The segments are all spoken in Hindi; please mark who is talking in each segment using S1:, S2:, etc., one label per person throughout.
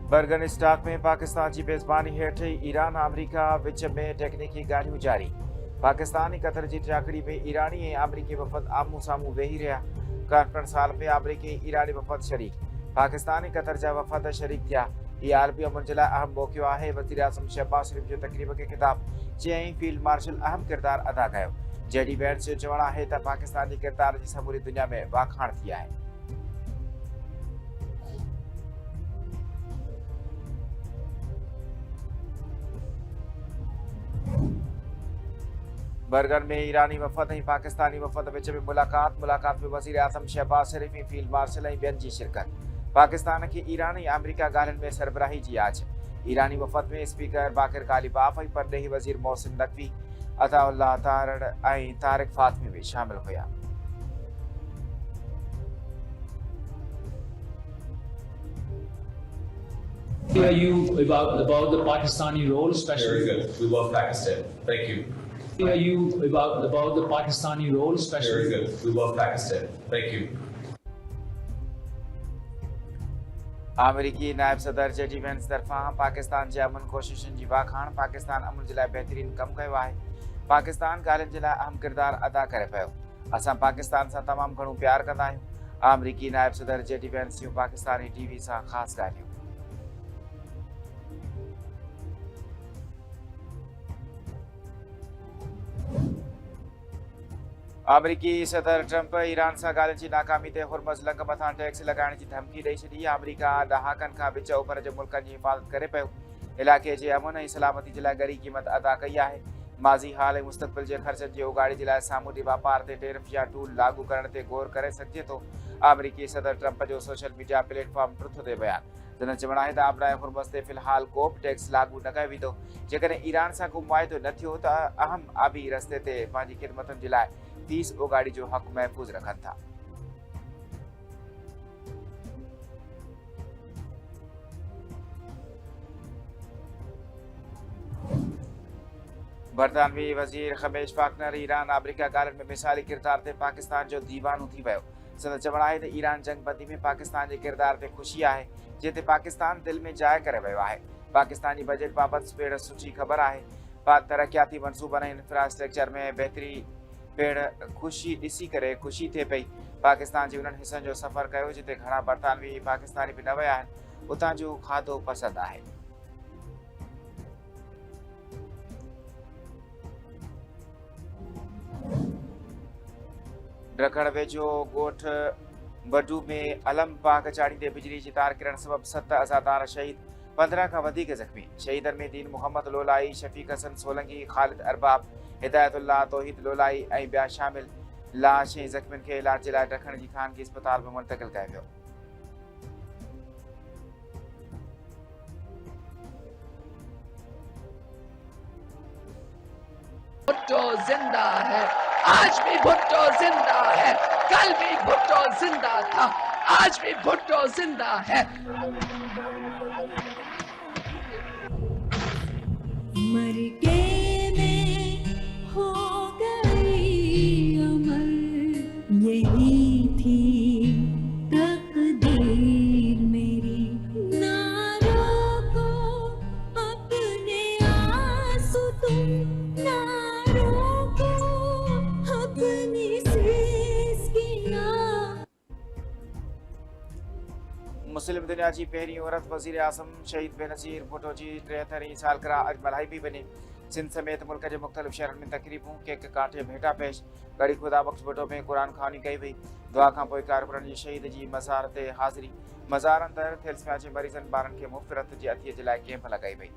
S1: बर्गन स्टॉक में पाकिस्तान की मेज़बानी हेठ ईरान अमेरिका विच में टेक्निकी ॻाल्हियूं जारी। पाकिस्तान ऐं कतर की टियाकड़ी में ईरानी ऐं अमरीकी वफ़द आमू साम्हूं वेही रहा। कॉन्फ्रेंस हॉल में अमरीकी ऐं ईरानी वफ़द शरीक। पाकिस्तान ऐं कतर जा वफ़द शरीक थिया। यह आलमी अमन जे लाइ अहम मौक़ो है। वज़ीर आज़म शहबाज शरीफ जो तकरीब के ख़िताब चयईं फील्ड मार्शल अहम किरदार अदा कयो। जेडी वैंस जो चवणु है त पाकिस्तान के किरदार की समूरी दुनिया में वाखाण थी है। बर्गन में ईरानी वफ़द और पाकिस्तानी वफ़द विच में मुलाकात में वज़ीर आज़म शहबाज शरीफ ऐं फील्ड मार्शल और ॿियनि जी शिरकत। पाकिस्तान की ईरान और अमेरिका ॻाल्हियुनि में सरबराही की आज। ईरानी वफ़द में स्पीकर बाक़िर कालिबाफ और परॾेही वज़ीर मोहसिन नकवी, अताउल्लाह तारड़ और तारिक फातमी भी शामिल हुआ।
S2: Are you about the Pakistani role, especially?
S3: Very good. We love Pakistan. Thank you.
S2: Are you about the Pakistani role, especially?
S3: Very good. We love Pakistan. Thank you.
S1: अमरीकी नायब सदर जेडी वैंस तरफा पाकिस्तान के अमन कोशिशुनि की वाखाण। पाकिस्तान अमन के लिए बेहतरीन कम किया है। पाकिस्तान ॻाल्हियुनि के लिए अहम किरदार अदा करे पियो। असां पाकिस्तान से तमाम घणो प्यार कंदा आहियूं। अमरीकी नायब सदर जेडी वैंस जूं पाकिस्तानी टीवी से ख़ास ॻाल्हियूं। अमरीकी सदर ट्रंप ईरान से ॻाल्हियुनि की नाकामी ते हुरमज़ लंघ मथां टैक्स लगाइण की धमकी ॾेई छॾी। अमरीका ॾहाकनि खां विच ओभर जे मुल्कनि की हिफ़ाज़त करे पियो। इलाइक़े जे अमन ऐं सलामती जे लाइ ॻरी क़ीमत अदा कई है। माज़ी हाल ऐं मुस्तक़बिल जे ख़र्चनि जी उगाड़ी जे लाइ सामूंडी वापार ते टैरिफ या टूल लागू करण ते गौर करे सघिजे थो। अमरीकी सदर ट्रंप जो सोशल मीडिया प्लेटफॉर्म ट्रुथ ते बयान। जन चवणु आहे त आबराए हुरमज़ ते फ़िलहाल को बि टैक्स लागू न कयो वेंदो। जेकॾहिं ईरान सां को मुआइदो न थियो त अहम आबी रस्ते ते पंहिंजी ख़िदमतुनि जे लाइ फीस उगाड़ी जो हक़ महफूज रखनि था। बरतानवी वज़ीर खमेश फाकनर ईरान अमरीका ॻाल्हियुनि में मिसाली किरदार ते पाकिस्तान जो दीवानो थी वियो। संदसि चवणु आहे त ईरान जंगबंदी में पाकिस्तान जे किरदार ते ख़ुशी है, जिते पाकिस्तान दिल में जाइ करे वियो आहे। पाकिस्तानी बजट बाबति पिण सुठी ख़बर है। तरक़ियाती मनसूबनि ऐं इंफ्रास्ट्रक्चर में बेहतरी पिण ख़ुशी ॾिसी करे ख़ुशी थिए पई। पाकिस्तान जे उन्हनि हिस्सनि जो सफ़र कयो जिते घणा बरतानवी पाकिस्तानी बि न विया आहिनि। उतां जो खाधो पसंदि आहे। ॾखण वेझो ॻोठ बडू में अलम पाक चाढ़ींदे बिजली की तार किरण सबब 7 अज़ादार शहीद, 15 खां वधीक ज़ख़्मी। शहीदनि में दीन मोहम्मद लोलाई, शफ़ीक हसन सोलंगी, ख़ालिद अरबाब, हिदायतुल्लाह तौहीद लोलाई ऐं ॿिया शामिल। लाश ऐं ज़ख़्मियुनि खे इलाज जे लाइ ॾखण जी ख़ानगी अस्पताल में मुंतक़िल कयो वियो।
S4: भुट्टो जिंदा है, आज भी भुट्टो जिंदा है, कल भी भुट्टो जिंदा था, आज भी भुट्टो जिंदा है।
S5: मर के मैं हो गई अमर, यही थी तकदीर मेरी। ना रोको अपने आंसू तुम, ना रोको अपनी सिसकियां।
S1: मुस्लिम दुनिया की पहिरीं औरत वज़ीर आज़म शहीद बेनज़ीर भुट्टो की 73वीं सालगिरह अॼु मल्हाई पई वञे। सिंध समेत मुल्क के मुख़्तलिफ़ शहरनि में तक़रीबूं, केक काटे, भेटा पेश कड़ी ख़ुदा बख़्श भुट्टो में क़ुरान ख़वानी कई वई। दुआ खां पोइ कारकुननि जी शहीद जी मज़ार ते हाज़िरी। मज़ार अंदरि थैलेसीमिया जे मरीज़नि ॿारनि खे मुफ़्त रत जी अतीअ जे लाइ कैंप लॻाई वई।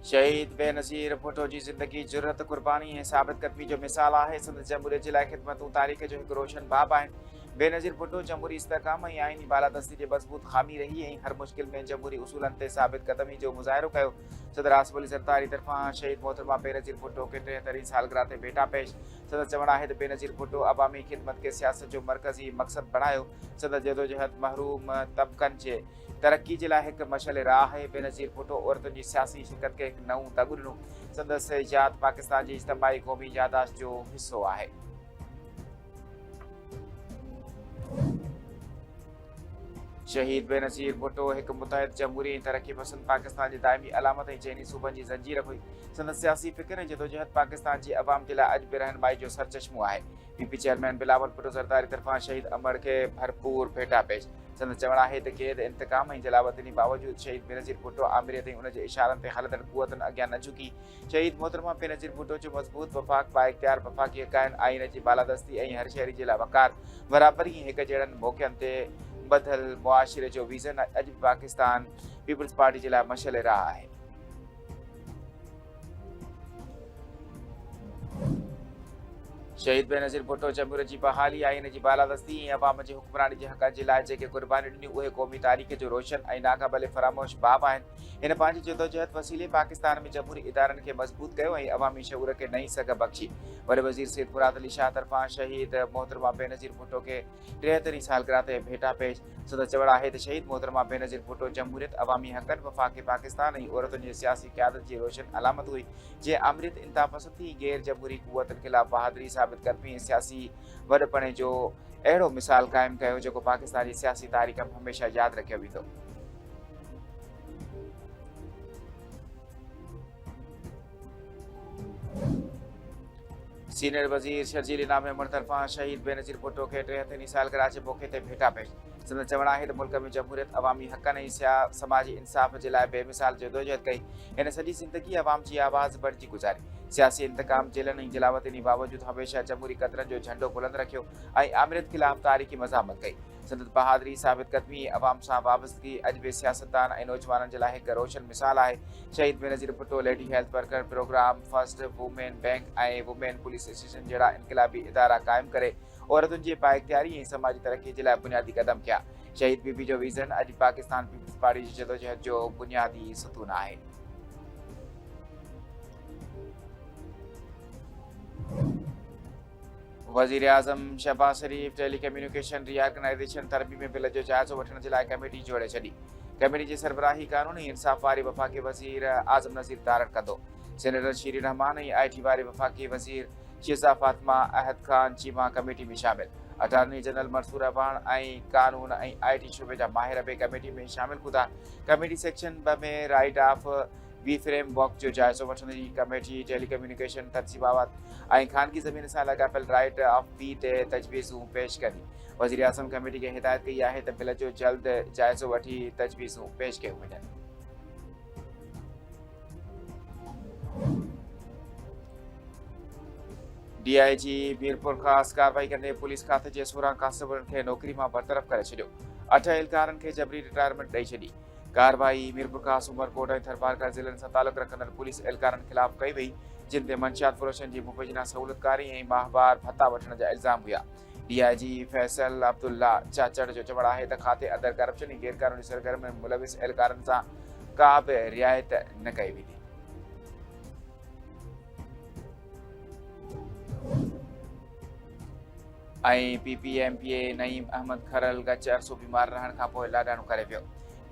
S1: शहीद बेनज़ीर भुट्टो की ज़िंदगी जुर्रत, कुर्बानी ऐं साबित क़दमी जो मिसाल है। संदसि जमहूरियत जे लाइ ख़िदमतूं तारीख़ जो एक रोशन बाब आहिनि। बेनज़ीर भुट्टो जमहूरी इस्तेहकाम ऐं आइनी बालादस्ती जे मज़बूत हामी रही ऐं हर मुश्किल में जमहूरी उसूलनि ते साबित क़दमी जो मुज़ाहिरो कयो। सदर आसिफ अली ज़रदारी तरफ़ां शहीद मोहतरमा बेनज़ीर भुट्टो खे 73वीं सालगिरह ते भेटा पेश। संदसि चवणु आहे त बेनज़ीर भुट्टो अवामी ख़िदमत खे सियासत जो मरकज़ी मक़सद बणायो। संदसि जदोजहद महरूम तबक़नि जे तरक़ी जे लाइ हिकु मशाल राह आहे। बेनज़ीर भुट्टो औरतुनि जी सियासी शिरकत खे हिकु नओं दॻु ॾिनो। संदसि इजाद पाकिस्तान जी इज्तिमाही क़ौमी यादाश्त जो हिसो आहे। शहीद बेनज़ीर भुट्टो हिकु मुतहद जमहूरी ऐं तरक़ी पसंद पाकिस्तान जी दाइमी अलामत ऐं चइनी सूबनि जी ज़ंजीर हुई। संदसि सियासी फ़िक्र ऐं जदोजहद पाकिस्तान जी अवाम जे लाइ अॼु बि रहनुमाई जो सरचश्मो आहे। पीपी चेयरमैन बिलावल भुट्टो ज़रदारी तरफ़ां शहीद अमर खे भरपूर भेटा पेश। संदसि चवणु आहे त क़ैद इंतकाम ऐं जलावतनी बावजूद शहीद बेनज़ीर भुट्टो आमिरियत ऐं उनजे इशारनि ते हलंदड़ क़ुवतनि अॻियां न झुकी। शहीद मोहतरमा बेनज़ीर भुट्टो जो मज़बूत वफ़ाक़ बाइख्तियार वफ़ाक़ी हक़ाइक़ आइन जी बालादस्ती ऐं हर शहरी जे लाइ वक़ार बराबरी ऐं हिक जहिड़नि मौक़नि ते बदल मुआशिरे जो विज़न अॼु बि पाकिस्तान पीपल्स पार्टी जे लाइ मशाल राह आहे। शहीद बेनज़ीर भुट्टो जमहूरियत जी बहाली आइन जी बालादस्ती ऐं अवाम जी हुक्मरानी जे हक़ जे लाइ जेके क़ुर्बानियूं ॾिनियूं उहे क़ौमी तारीख़ जो रोशन ऐं नाक़ाबिले फ़रामोश बाब आहिनि। हिन पंहिंजी जदोजहद वसीले पाकिस्तान में जमहूरी इदारनि खे मज़बूत कयो ऐं अवामी शऊर खे नई सघ बख़्शी। वॾे वज़ीर सैयद मुराद अली शाह तरफ़ां शहीद मोहतरमा बेनज़ीर भुट्टो खे 73 सालगिरह ते भेटा पेश। संदसि चवणु आहे त शहीद मोहतरमा बेनज़ीर भुट्टो जमहूरियत अवामी हक़नि वफ़ाक़ी पाकिस्तान ऐं औरतुनि जी सियासी क़यादत जी रोशन अलामत हुई जंहिं आमिरियत इंतहा पसंदी ऐं गैर जमहूरी क़ुवतनि ख़िलाफ़ बहादुरी साबित करबी ऐं सियासी वॾपणे जो अहिड़ो मिसाल क़ाइमु कयो जेको पाकिस्तान जी सियासी तारीख़ में हमेशह यादि रखियो वेंदो। सीनियर वज़ीर शर्जील इनाम अहमद तरफ़ां शहीद बेनज़ीर भुट्टो खे 73 सालगिरह जे मौक़े ते भेटा पेश। संदसि चवणु आहे त मुल्क में जमहूरियत अवामी हक़नि ऐं समाजी इंसाफ़ जे लाइ बेमिसाल जदोजहद कई। हिन सॼी ज़िंदगी अवाम जी आवाज़ बणिजी गुज़ारी। सियासी इंतकाम जेलनि ऐं जलावतनी बावजूद हमेशह जमहूरी क़दरनि जो झंडो बुलंद रखियो ऐं आमिरियत ख़िलाफ़ तारीख़ी मज़ामत कई। संदसि बहादुरी साबित कदमी अवाम सां वाबस्तगी अॼु बि सियासतदान ऐं नौजवाननि जे लाइ हिकु रोशन मिसाल आहे। शहीद Benazir Bhutto lady health worker programme, first women bank ऐं वुमेन पुलिस स्टेशन जहिड़ा इनक़िलाबी इदारा क़ाइमु करे औरतुनि जी बाइख्तियारी ऐं समाजी तरक़ी जे लाइ बुनियादी क़दम कया। शहीद बीबी जो विज़न अॼु पाकिस्तान पीपल्स पार्टी जी जदोजहद जो बुनियादी सतून आहे। वज़ीर आज़म शहबाज शरीफ टेलीकम्युनिकेशन रीऑर्गनाइज़ेशन तरमीमी बिल जो जाइज़ो वठण जे लाइ कमेटी जोड़े छॾी। कमेटी जी सरबराही कानून ऐं इंसाफ़ वारे वफ़ाक़ी वज़ीर आज़म नज़ीर तारड़ कंदो। सेनेटर शीरीन रहमान ऐं IT वारे वफ़ाक़ी वज़ीर शिज़ा फातिमा अहद ख़ान चीमा कमेटी में शामिल। अटॉर्नी जनरल मंसूर अबान ऐं कानून ऐं IT शोबे जा माहिर बि कमेटी में शामिल खुदा। कमेटी सेक्शन 2 में राइट ऑफ वी फ्रेमवर्क जो जाइज़ो वठंदी। कमेटी टेलीकम्युनिकेशन तरसीबात ऐं ख़ानगी ज़मीन सां लाॻापियल राइट ऑफ वी ते तजवीज़ूं पेश कंदी। वज़ीर आज़म कमेटी खे हिदायत कई आहे त बिल जो जल्द जाइज़ो वठी तजवीज़ूं पेश कयूं वञनि। DIG मीरपुर ख़ासि कार्रवाई कंदे पुलिस खाते जे 16 कांस्टेबलनि खे नौकरी मां बरतरफ़ करे छॾियो। 8 एहलकारनि खे जबरी रिटायरमेंट ॾेई छॾी। कार्रवाई मीरपुर ख़ासि उमरकोट ऐं थरपारकर ज़िलनि सां तालुक़ रखंदड़ पुलिस एहलकारनि ख़िलाफ़ कई वई जिन ते मंशियात फ़रोशनि जी मुबैना सहूलियतकारी ऐं माहवार भत्ता वठण जा इल्ज़ाम हुआ। DIG फैसल अब्दुल्ला चाचड़ जो चवणु आहे त खाते अंदरि करप्शन ऐं गैरकानूनी सरगर्मियुनि में मुलविस एहलकारनि सां का बि रिआयत न कई वेंदी। ऐं PPMPA नईम अहमद खरल गच अरसो बीमार रहण खां पोइ लाॾाणो करे वियो।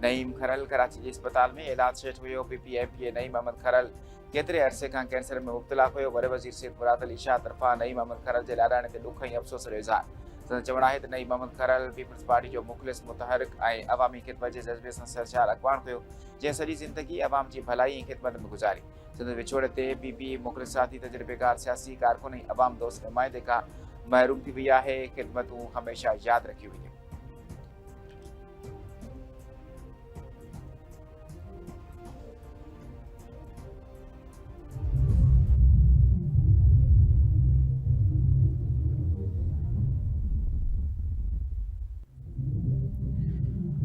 S1: नईम खरल कराची जे इस्पताल में इलाज हेठि हुयो। PPMPA नईम अहमद खरल केतिरे अरसे खां कैंसर में मुब्तला हुयो। वॾे वज़ीर सैयद मुराद अली शाह तरफ़ां नईम अहमद खरल जे लाॾाणे ते ॾुख ऐं अफ़सोस जो इज़हार। संदसि चवणु आहे त नईम अहमद खरल पीपल्स पार्टी जो मुख़लिस मुतहरिक ऐं अवामी ख़िदमत जे जज़्बे सां सरशार अॻवान हुयो जंहिं सॼी ज़िंदगी अवाम जी भलाई ऐं ख़िदमत में गुज़ारी। संदसि विछोड़े ते PP मुख़लिस साथी तजुर्बेकार सियासी कारकुन ऐं अवाम दोस्त नुमाइंदे खां महरूम थी वई आहे। ख़िदमतूं हमेशह यादि रखियूं वेंदियूं।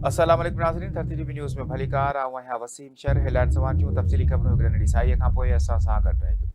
S1: अस्सलाम वालेकुम नाज़रीन, धरती TV न्यूज़ में भली कार आऊं आहियां वसीम शर। हेडलाइन समाचार जूं तफ़सीली ख़बरूं हिकु नंढड़ी साईअ खां पोइ असां सां गॾु रहिजो।